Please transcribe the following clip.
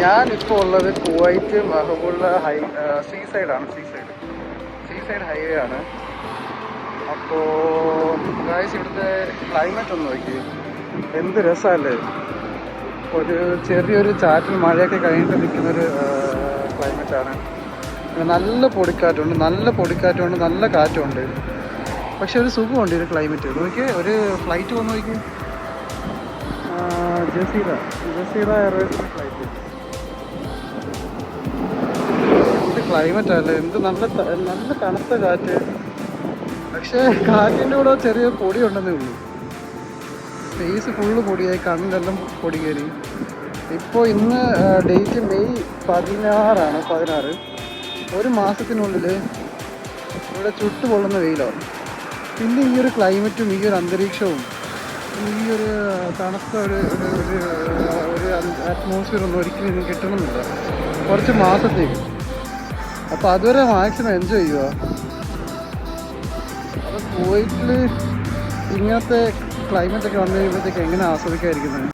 ഞാനിപ്പോൾ ഉള്ളത് Kuwait മഹബൂള്ള see side highway ആണ്. അപ്പോൾ ഗായ്സ് ഇവിടുത്തെ ക്ലൈമറ്റ് ഒന്ന് നോക്കി, എന്ത് രസമല്ലേ. ഒരു ചെറിയൊരു ചാറ്റൽ മഴയൊക്കെ കഴിഞ്ഞിട്ട് നിൽക്കുന്നൊരു ക്ലൈമറ്റാണ്. നല്ല പൊടിക്കാറ്റുണ്ട്, നല്ല കാറ്റുണ്ട്. പക്ഷെ ഒരു സുഖമുണ്ട് ഒരു ക്ലൈമറ്റ്. നോക്കി ഒരു ഫ്ലൈറ്റ് വന്ന് നോക്കി, ജസീറ എയർവേസിൻ്റെ ഫ്ലൈറ്റ്. എന്ത് ക്ലൈമറ്റ് അല്ലേ, എന്ത് നല്ല തണുത്ത കാറ്റ്. പക്ഷേ കാറ്റിൻ്റെ കൂടെ ചെറിയ പൊടി ഉണ്ടെന്നേ ഉള്ളൂ. ഫേസ് ഫുള്ള് പൊടിയായി, കണ്ണിലെല്ലാം പൊടി കയറി. ഇപ്പോൾ ഇന്ന് ഡേറ്റ് മെയ് 16. ഒരു മാസത്തിനുള്ളിൽ ഇവിടെ ചുട്ടുപൊള്ളുന്ന വെയിലാണ്. പിന്നെ ഈ ഒരു ക്ലൈമറ്റും ഈ ഒരു അന്തരീക്ഷവും ഈ ഒരു തണുത്ത ഒരു അറ്റ്മോസ്ഫിയർ ഒന്നും ഒരിക്കലും ഇനി കിട്ടണമെന്നില്ല കുറച്ച് മാസത്തേക്ക്. അപ്പോൾ അതുവരെ മാക്സിമം എൻജോയ് ചെയ്യുക. അപ്പോൾ കുവൈറ്റിൽ ഇങ്ങനത്തെ ക്ലൈമറ്റൊക്കെ വന്നു കഴിയുമ്പോഴത്തേക്ക് എങ്ങനെ ആസ്വദിക്കാതിരിക്കുന്നത്.